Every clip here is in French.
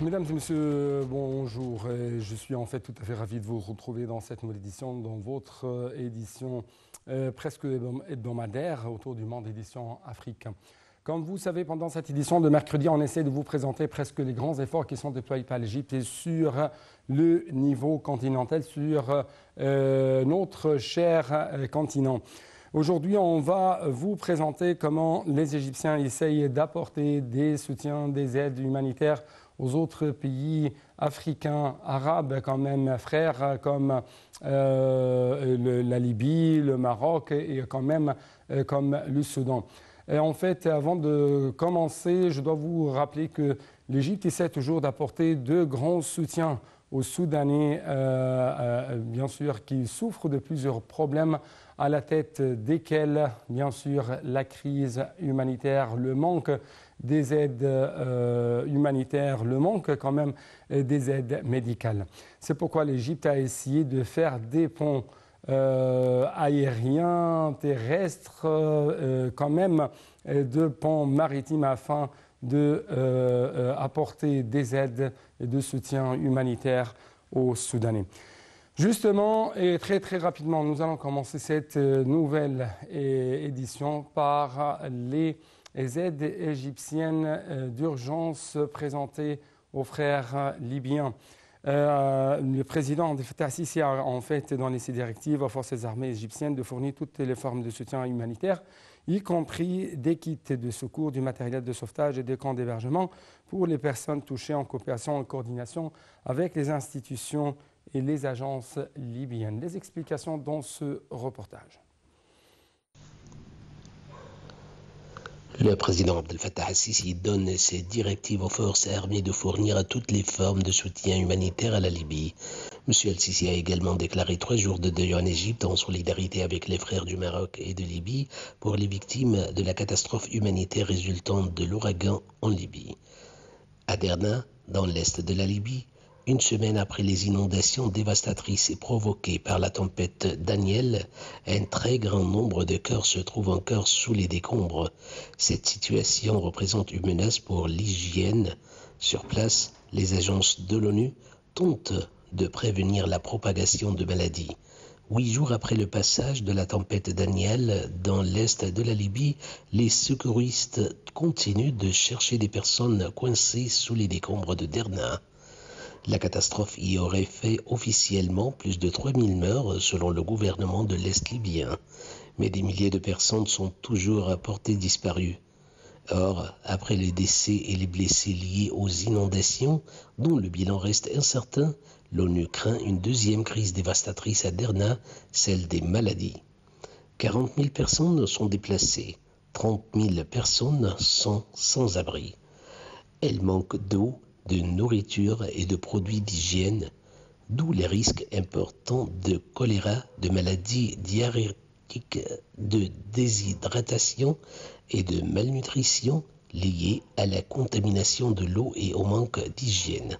Mesdames et messieurs, bonjour. Je suis en fait tout à fait ravi de vous retrouver dans cette nouvelle édition, dans votre édition presque hebdomadaire autour du monde édition Afrique. Comme vous savez, pendant cette édition de mercredi, on essaie de vous présenter presque les grands efforts qui sont déployés par l'Égypte et sur le niveau continental, sur notre cher continent. Aujourd'hui, on va vous présenter comment les Égyptiens essayent d'apporter des soutiens, des aides humanitaires aux autres pays africains, arabes, quand même frères, comme la Libye, le Maroc et quand même comme le Soudan. Et en fait, avant de commencer, je dois vous rappeler que l'Égypte essaie toujours d'apporter de grands soutiens aux Soudanais, bien sûr, qui souffrent de plusieurs problèmes, à la tête desquels, bien sûr, la crise humanitaire, le manque des aides humanitaires, le manque quand même des aides médicales. C'est pourquoi l'Égypte a essayé de faire des ponts aériens, terrestres, quand même de ponts maritimes afin d'apporter des aides et de soutien humanitaire aux Soudanais. Justement, et très très rapidement, nous allons commencer cette nouvelle édition par les aides égyptiennes d'urgence présentées aux frères libyens. Le président Abdel Fattah al-Sisi a en fait donné ses directives aux forces armées égyptiennes de fournir toutes les formes de soutien humanitaire, y compris des kits de secours, du matériel de sauvetage et des camps d'hébergement pour les personnes touchées en coopération et coordination avec les institutions et les agences libyennes. Les explications dans ce reportage. Le président Abdel Fattah al-Sisi donne ses directives aux forces armées de fournir toutes les formes de soutien humanitaire à la Libye. M. al-Sisi a également déclaré 3 jours de deuil en Égypte en solidarité avec les frères du Maroc et de Libye pour les victimes de la catastrophe humanitaire résultante de l'ouragan en Libye. À Derna, dans l'est de la Libye, une semaine après les inondations dévastatrices provoquées par la tempête Daniel, un très grand nombre de cœurs se trouvent encore sous les décombres. Cette situation représente une menace pour l'hygiène. Sur place, les agences de l'ONU tentent de prévenir la propagation de maladies. 8 jours après le passage de la tempête Daniel dans l'est de la Libye, les secouristes continuent de chercher des personnes coincées sous les décombres de Derna. La catastrophe y aurait fait officiellement plus de 3000 morts selon le gouvernement de l'Est libyen, mais des milliers de personnes sont toujours portées disparues. Or, après les décès et les blessés liés aux inondations, dont le bilan reste incertain, l'ONU craint une deuxième crise dévastatrice à Derna, celle des maladies. 40 000 personnes sont déplacées, 30 000 personnes sont sans abri. Elles manquent d'eau, de nourriture et de produits d'hygiène, d'où les risques importants de choléra, de maladies diarrhéiques, de déshydratation et de malnutrition liées à la contamination de l'eau et au manque d'hygiène.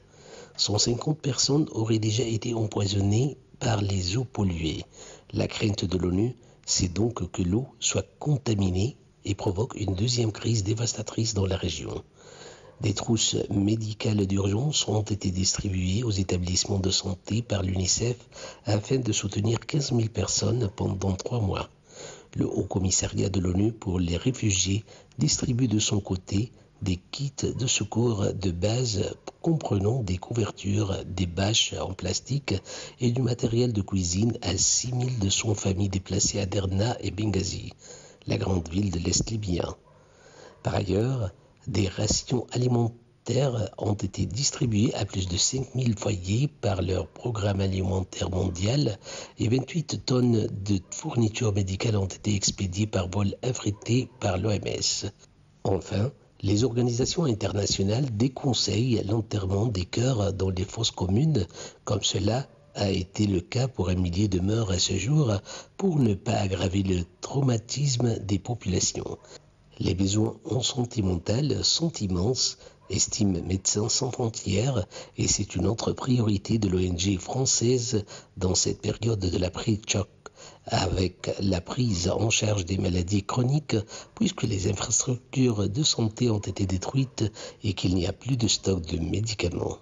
150 personnes auraient déjà été empoisonnées par les eaux polluées. La crainte de l'ONU, c'est donc que l'eau soit contaminée et provoque une deuxième crise dévastatrice dans la région. Des trousses médicales d'urgence ont été distribuées aux établissements de santé par l'UNICEF afin de soutenir 15 000 personnes pendant 3 mois. Le Haut-Commissariat de l'ONU pour les réfugiés distribue de son côté des kits de secours de base comprenant des couvertures, des bâches en plastique et du matériel de cuisine à 6200 familles déplacées à Derna et Benghazi, la grande ville de l'Est libyen. Par ailleurs, des rations alimentaires ont été distribuées à plus de 5000 foyers par leur programme alimentaire mondial et 28 tonnes de fournitures médicales ont été expédiées par vol affrété par l'OMS. Enfin, les organisations internationales déconseillent l'enterrement des cœurs dans les fosses communes, comme cela a été le cas pour 1 millier de morts à ce jour, pour ne pas aggraver le traumatisme des populations. Les besoins en santé mentale sont immenses, estime Médecins sans frontières, et c'est une autre priorité de l'ONG française dans cette période de l'après-choc. avec la prise en charge des maladies chroniques, puisque les infrastructures de santé ont été détruites et qu'il n'y a plus de stock de médicaments.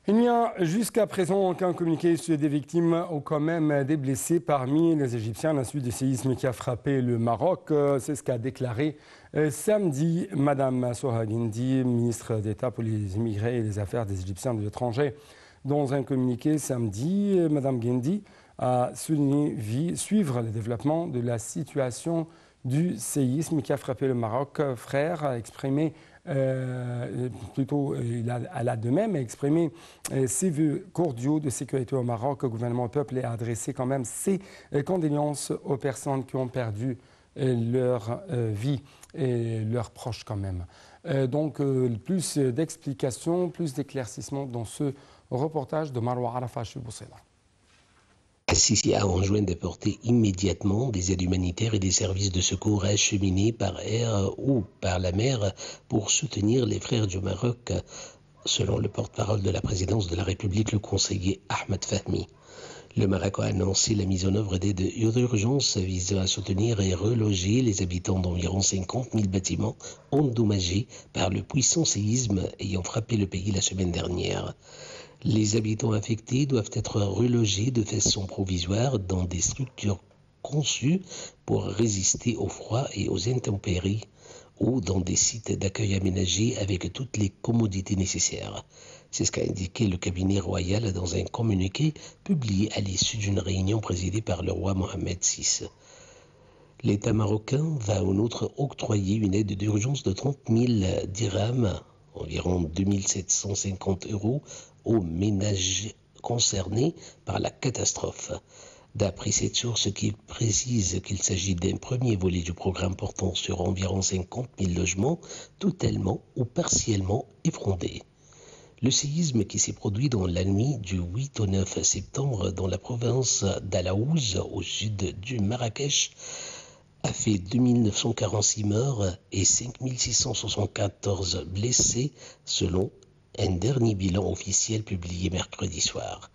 Il n'y a jusqu'à présent aucun communiqué sur des victimes ou quand même des blessés parmi les Égyptiens à la suite du séisme qui a frappé le Maroc. C'est ce qu'a déclaré samedi Madame Soha Guindi, ministre d'État pour les immigrés et les affaires des Égyptiens de l'étranger. Dans un communiqué samedi, Madame Guindi a souligné suivre le développement de la situation du séisme qui a frappé le Maroc. Frère a exprimé elle a de même exprimé ses vœux cordiaux de sécurité au Maroc, au gouvernement, au peuple, et a adressé quand même ses condoléances aux personnes qui ont perdu leur vie et leurs proches quand même. Donc plus d'explications, plus d'éclaircissements dans ce reportage de Marwa Arafat Bousela. Al-Sisi a enjoint d'apporter immédiatement des aides humanitaires et des services de secours acheminés par air ou par la mer pour soutenir les frères du Maroc, selon le porte-parole de la présidence de la République, le conseiller Ahmed Fahmi. Le Maroc a annoncé la mise en œuvre d'aides d'urgence visant à soutenir et reloger les habitants d'environ 50 000 bâtiments endommagés par le puissant séisme ayant frappé le pays la semaine dernière. Les habitants affectés doivent être relogés de façon provisoire dans des structures conçues pour résister au froid et aux intempéries ou dans des sites d'accueil aménagés avec toutes les commodités nécessaires. C'est ce qu'a indiqué le cabinet royal dans un communiqué publié à l'issue d'une réunion présidée par le roi Mohamed VI. L'État marocain va en outre octroyer une aide d'urgence de 30 000 dirhams, environ 2 750 €, aux ménages concernés par la catastrophe. D'après cette source qui précise qu'il s'agit d'un premier volet du programme portant sur environ 50 000 logements, totalement ou partiellement effondrés. Le séisme qui s'est produit dans la nuit du 8 au 9 septembre dans la province d'Alaouz, au sud du Marrakech, a fait 2946 morts et 5674 blessés selon un dernier bilan officiel publié mercredi soir.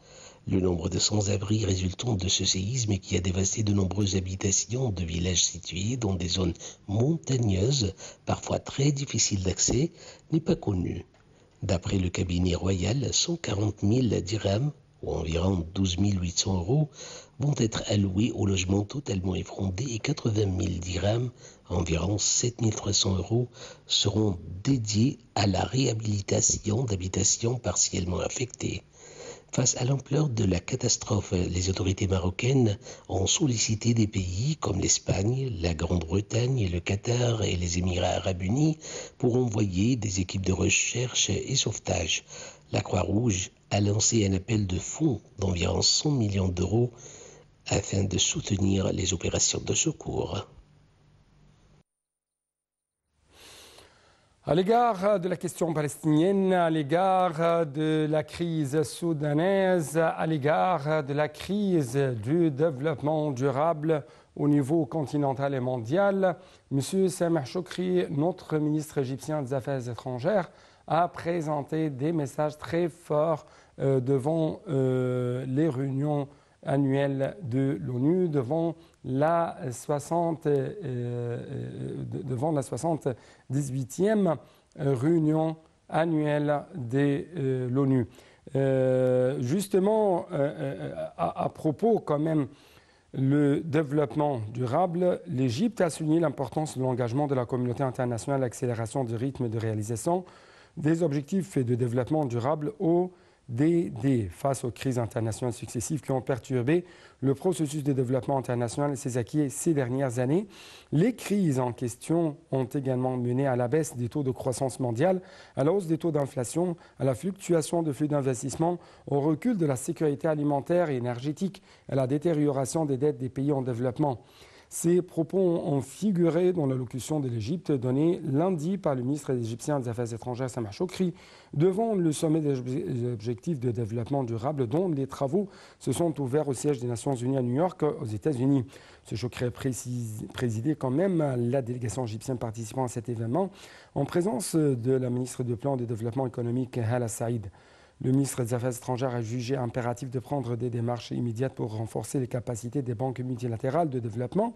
Le nombre de sans-abri résultant de ce séisme qui a dévasté de nombreuses habitations de villages situés dans des zones montagneuses, parfois très difficiles d'accès, n'est pas connu. D'après le cabinet royal, 140 000 dirhams, ou environ 12 800 €, vont être alloués au logement totalement effondré et 80 000 dirhams, environ 7 300 €, seront dédiés à la réhabilitation d'habitations partiellement affectées. Face à l'ampleur de la catastrophe, les autorités marocaines ont sollicité des pays comme l'Espagne, la Grande-Bretagne, le Qatar et les Émirats arabes unis pour envoyer des équipes de recherche et sauvetage. La Croix-Rouge a lancé un appel de fonds d'environ 100 millions d'euros afin de soutenir les opérations de secours. À l'égard de la question palestinienne, à l'égard de la crise soudanaise, à l'égard de la crise du développement durable au niveau continental et mondial, M. Sameh Choukri, notre ministre égyptien des Affaires étrangères, a présenté des messages très forts devant les réunions annuelles de l'ONU, devant la 78e réunion annuelle de l'ONU. Justement, à propos quand même le développement durable, l'Égypte a souligné l'importance de l'engagement de la communauté internationale à l'accélération du rythme de réalisation des objectifs de développement durable ODD face aux crises internationales successives qui ont perturbé le processus de développement international et ses acquis ces dernières années. Les crises en question ont également mené à la baisse des taux de croissance mondiale, à la hausse des taux d'inflation, à la fluctuation de flux d'investissement, au recul de la sécurité alimentaire et énergétique, à la détérioration des dettes des pays en développement. Ces propos ont figuré dans l'allocution de l'Égypte donnée lundi par le ministre égyptien des Affaires étrangères Sameh Choukri devant le sommet des objectifs de développement durable dont les travaux se sont ouverts au siège des Nations Unies à New York aux États-Unis. Ce Choukri a présidé quand même la délégation égyptienne participant à cet événement en présence de la ministre du Plan de développement économique Hala Saïd. Le ministre des Affaires étrangères a jugé impératif de prendre des démarches immédiates pour renforcer les capacités des banques multilatérales de développement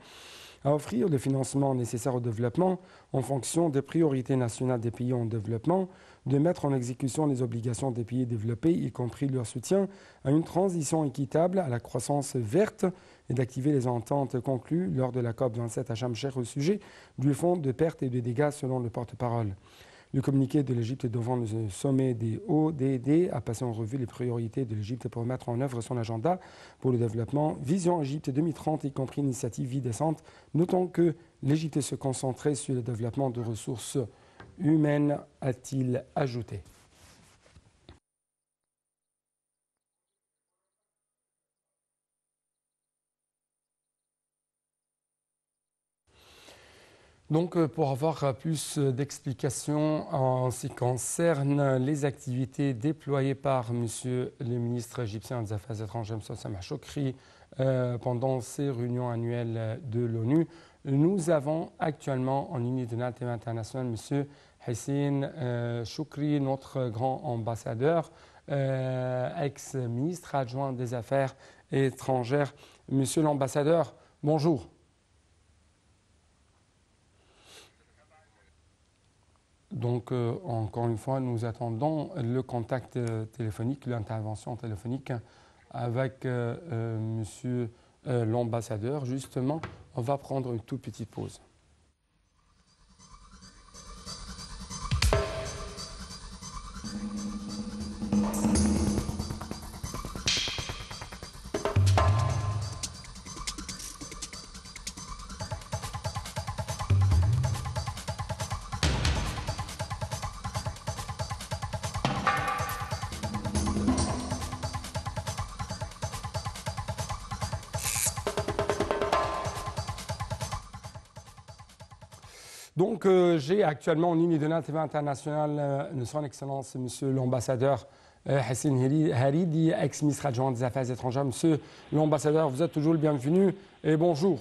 à offrir le financement nécessaire au développement en fonction des priorités nationales des pays en développement, de mettre en exécution les obligations des pays développés, y compris leur soutien à une transition équitable, à la croissance verte, et d'activer les ententes conclues lors de la COP27 à Sharm el-Cheikh au sujet du fonds de pertes et de dégâts selon le porte-parole. Le communiqué de l'Égypte devant le sommet des ODD a passé en revue les priorités de l'Égypte pour mettre en œuvre son agenda pour le développement Vision Égypte 2030, y compris l'initiative Vie décente, notant que l'Égypte se concentrait sur le développement de ressources humaines, a-t-il ajouté. Donc, pour avoir plus d'explications en ce qui concerne les activités déployées par Monsieur le ministre égyptien des Affaires étrangères, M. Sameh Choukri, pendant ces réunions annuelles de l'ONU, nous avons actuellement en ligne de l'Altéma international M. Hissène Choukri, notre grand ambassadeur, ex-ministre adjoint des Affaires étrangères. Monsieur l'ambassadeur, bonjour. Donc, encore une fois, nous attendons le contact téléphonique, l'intervention téléphonique avec monsieur l'ambassadeur. Justement, on va prendre une toute petite pause. Donc, j'ai actuellement en ligne de l'Altéma international son Excellence, Monsieur l'ambassadeur Hissène Haridi, ex-ministre adjoint des Affaires étrangères. Monsieur l'ambassadeur, vous êtes toujours le bienvenu et bonjour.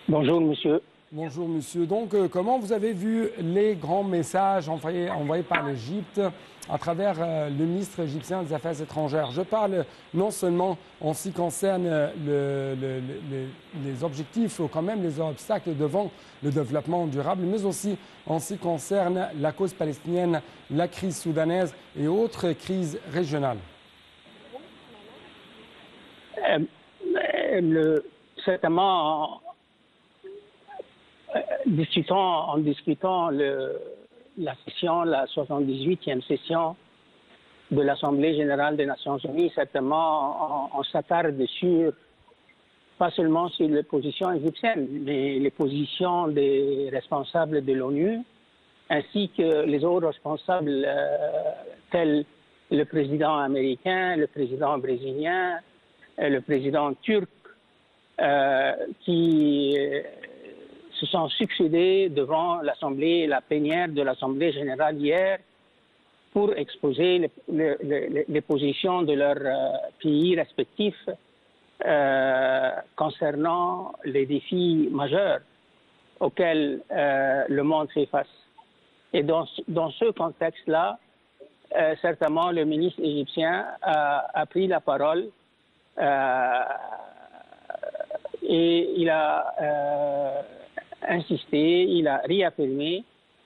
Bonjour, monsieur. Bonjour, monsieur. Donc, comment vous avez vu les grands messages envoyés par l'Égypte à travers le ministre égyptien des Affaires étrangères? Je parle non seulement en ce qui concerne les objectifs ou quand même les obstacles devant le développement durable, mais aussi en ce qui concerne la cause palestinienne, la crise soudanaise et autres crises régionales. Certainement, en discutant la 78e session de l'Assemblée générale des Nations unies, certainement on s'attarde pas seulement sur les positions égyptiennes, mais les positions des responsables de l'ONU, ainsi que les autres responsables tels le président américain, le président brésilien, le président turc, qui se sont succédés devant l'Assemblée, la plénière de l'Assemblée générale hier pour exposer les positions de leurs pays respectifs concernant les défis majeurs auxquels le monde fait face. Et dans ce contexte-là, certainement le ministre égyptien a pris la parole et il a insisté, il a réaffirmé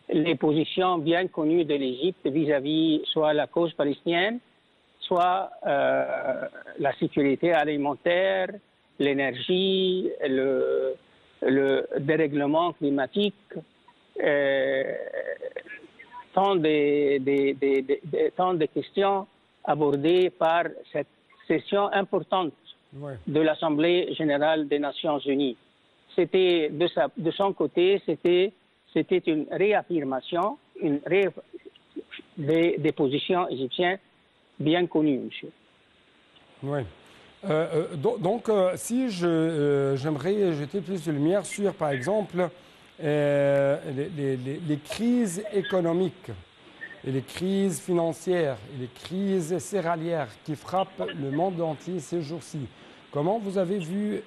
les positions bien connues de l'Égypte vis-à-vis soit la cause palestinienne, soit la sécurité alimentaire, l'énergie, le dérèglement climatique, tant de questions abordées par cette session importante de l'Assemblée générale des Nations unies. C'était de son côté, c'était une réaffirmation des positions égyptiennes bien connues, monsieur. Oui. Donc, si j'aimerais jeter plus de lumière sur, par exemple, les crises économiques, et les crises financières, et les crises céréalières qui frappent le monde entier ces jours-ci. Comment vous avez vu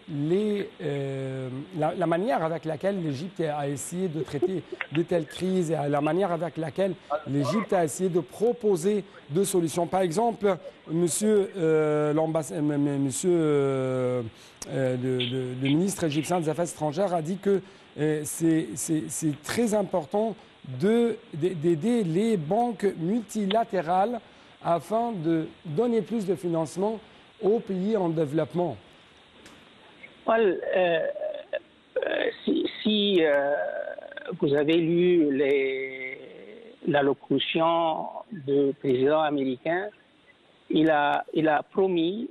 la manière avec laquelle l'Égypte a essayé de traiter de telles crises et la manière avec laquelle l'Égypte a essayé de proposer de solutions? Par exemple, monsieur, le ministre égyptien des Affaires étrangères a dit que c'est très important d'aider les banques multilatérales afin de donner plus de financement aux pays en développement. Well, si vous avez lu l'allocution du président américain, il a promis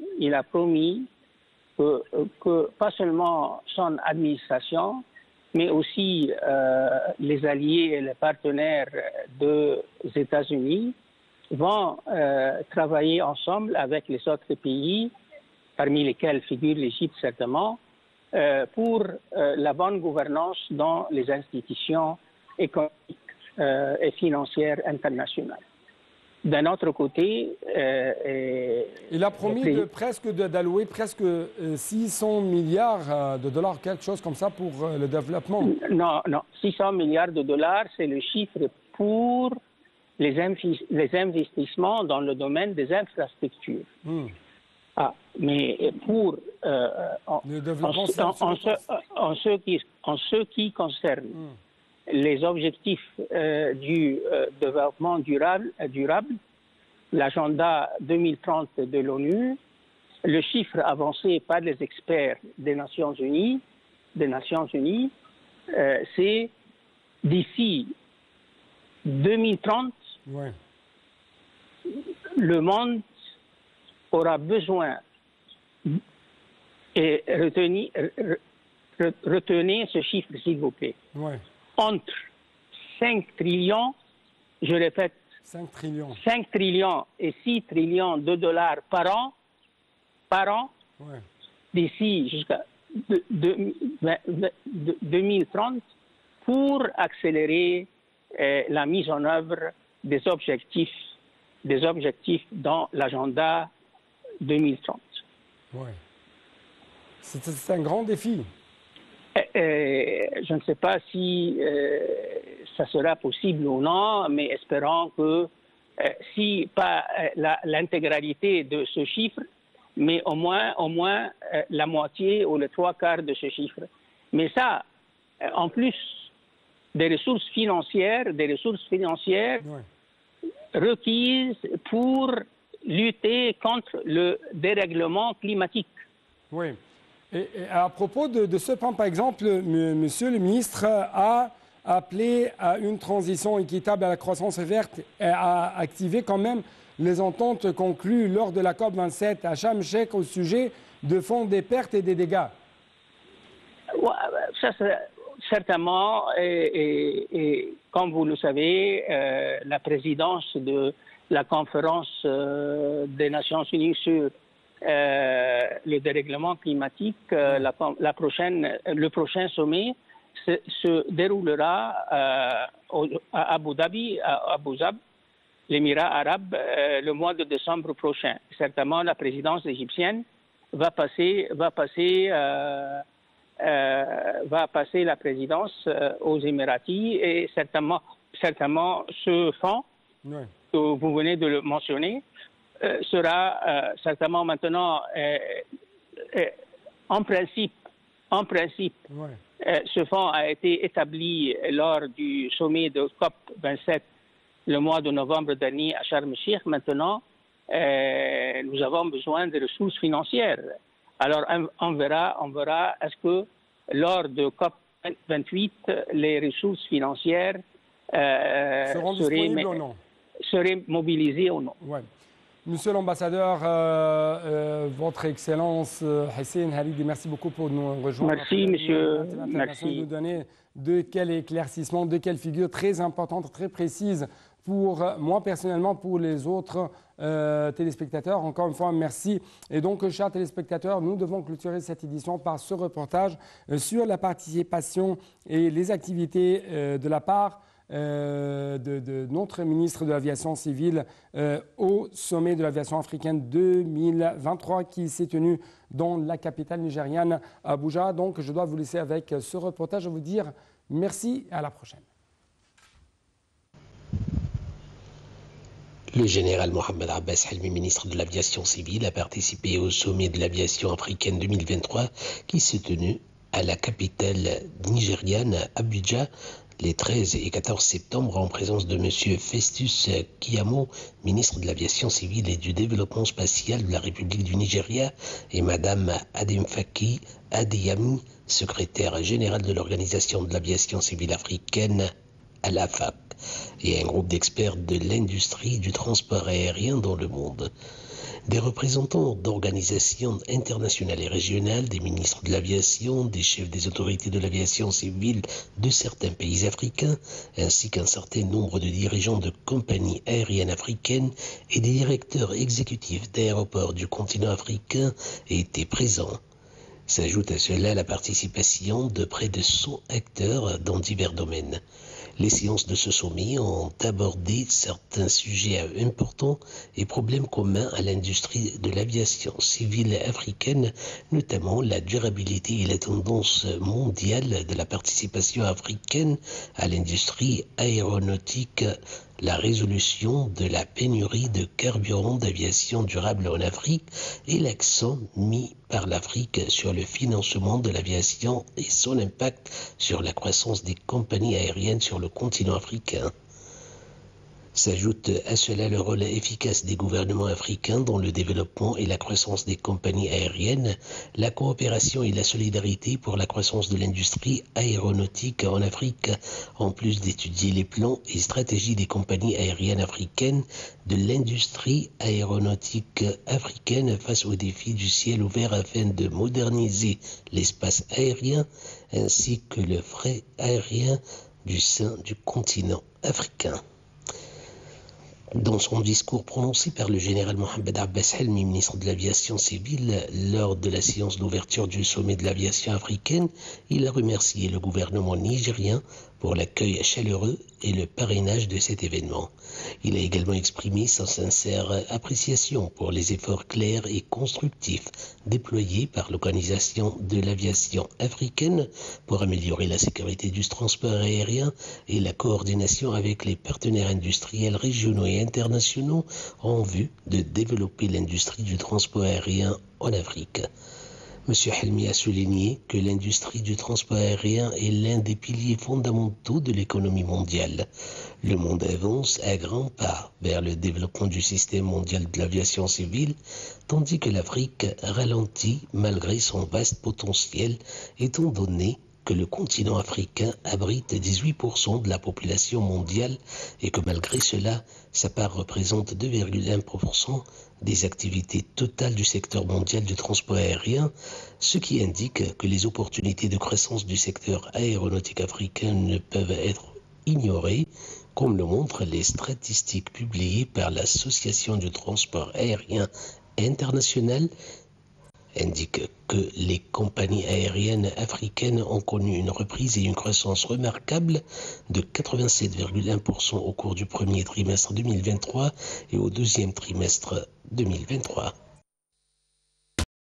que pas seulement son administration, mais aussi les alliés et les partenaires des États-Unis vont travailler ensemble avec les autres pays, parmi lesquels figure l'Égypte certainement, pour la bonne gouvernance dans les institutions économiques et financières internationales. D'un autre côté... il a promis d'allouer presque 600 milliards de dollars, quelque chose comme ça, pour le développement. Non, 600 milliards de dollars, c'est le chiffre pour les investissements dans le domaine des infrastructures. Mais pour en ce qui concerne les objectifs du développement durable, l'agenda 2030 de l'ONU, le chiffre avancé par les experts des Nations Unies, c'est d'ici 2030, le monde aura besoin, et retenez ce chiffre s'il vous plaît, entre 5 trillions, je répète, 5 trillions et 6 trillions de dollars par an, d'ici jusqu'à 2030, pour accélérer la mise en œuvre des objectifs dans l'agenda 2030. C'est un grand défi. Je ne sais pas si ça sera possible ou non, mais espérons que si pas l'intégralité de ce chiffre, mais au moins la moitié ou les 3/4 de ce chiffre. Mais ça, en plus des ressources financières requises pour lutter contre le dérèglement climatique. Oui. Et à propos de ce point, par exemple, monsieur le ministre a appelé à une transition équitable à la croissance verte et a activé quand même les ententes conclues lors de la COP27 à Sharm el-Sheikh au sujet de fonds des pertes et des dégâts. Ça, certainement, et comme vous le savez, la présidence de la conférence des Nations Unies sur le dérèglement climatique, le prochain sommet se déroulera à Abu Dhabi, l'Émirat arabe, le mois de décembre prochain. Certainement, la présidence égyptienne va passer la présidence aux Émiratis et certainement ce fonds que vous venez de le mentionner sera certainement maintenant en principe ce fonds a été établi lors du sommet de COP27 le mois de novembre dernier à Sharm el-Sheikh. Maintenant, nous avons besoin de ressources financières. Alors, on verra est-ce que lors de COP28, les ressources financières seraient mobilisées ou non. Ouais. Monsieur l'ambassadeur, votre Excellence Hissène Haridi, merci beaucoup pour nous rejoindre. Merci, monsieur. Merci de nous donner de quel éclaircissement, de quelle figure très importante, très précise pour moi personnellement, pour les autres téléspectateurs. Encore une fois, merci. Et donc, chers téléspectateurs, nous devons clôturer cette édition par ce reportage sur la participation et les activités de la part de notre ministre de l'Aviation civile au sommet de l'aviation africaine 2023 qui s'est tenu dans la capitale nigériane, Abuja. Donc, je dois vous laisser avec ce reportage. Je vous dire merci et à la prochaine. Le général Mohamed Abbas Helmi, ministre de l'Aviation civile, a participé au sommet de l'aviation africaine 2023 qui s'est tenu à la capitale nigériane, Abuja, les 13 et 14 septembre, en présence de M. Festus Keyamo, ministre de l'Aviation civile et du développement spatial de la République du Nigeria, et Mme Ademfaki Adeyami, secrétaire générale de l'Organisation de l'aviation civile africaine, à l'AFAC, et un groupe d'experts de l'industrie du transport aérien dans le monde. Des représentants d'organisations internationales et régionales, des ministres de l'aviation, des chefs des autorités de l'aviation civile de certains pays africains, ainsi qu'un certain nombre de dirigeants de compagnies aériennes africaines et des directeurs exécutifs d'aéroports du continent africain étaient présents. S'ajoute à cela la participation de près de 100 acteurs dans divers domaines. Les séances de ce sommet ont abordé certains sujets importants et problèmes communs à l'industrie de l'aviation civile africaine, notamment la durabilité et la tendance mondiale de la participation africaine à l'industrie aéronautique, la résolution de la pénurie de carburant d'aviation durable en Afrique et l'accent mis par l'Afrique sur le financement de l'aviation et son impact sur la croissance des compagnies aériennes sur le continent africain. S'ajoute à cela le rôle efficace des gouvernements africains dans le développement et la croissance des compagnies aériennes, la coopération et la solidarité pour la croissance de l'industrie aéronautique en Afrique, en plus d'étudier les plans et stratégies des compagnies aériennes africaines, de l'industrie aéronautique africaine face aux défis du ciel ouvert afin de moderniser l'espace aérien ainsi que le fret aérien du sein du continent africain. Dans son discours prononcé par le général Mohamed Abbas Helmi, ministre de l'Aviation civile, lors de la séance d'ouverture du sommet de l'aviation africaine, il a remercié le gouvernement nigérien pour l'accueil chaleureux et le parrainage de cet événement. Il a également exprimé sa sincère appréciation pour les efforts clairs et constructifs déployés par l'Organisation de l'aviation africaine pour améliorer la sécurité du transport aérien et la coordination avec les partenaires industriels régionaux et internationaux en vue de développer l'industrie du transport aérien en Afrique. M. Helmi a souligné que l'industrie du transport aérien est l'un des piliers fondamentaux de l'économie mondiale. Le monde avance à grands pas vers le développement du système mondial de l'aviation civile, tandis que l'Afrique ralentit malgré son vaste potentiel, étant donné que le continent africain abrite 18% de la population mondiale et que malgré cela, sa part représente 2,1% des activités totales du secteur mondial du transport aérien, ce qui indique que les opportunités de croissance du secteur aéronautique africain ne peuvent être ignorées, comme le montrent les statistiques publiées par l'Association du transport aérien international, indique que les compagnies aériennes africaines ont connu une reprise et une croissance remarquable de 87,1% au cours du premier trimestre 2023 et au deuxième trimestre 2023.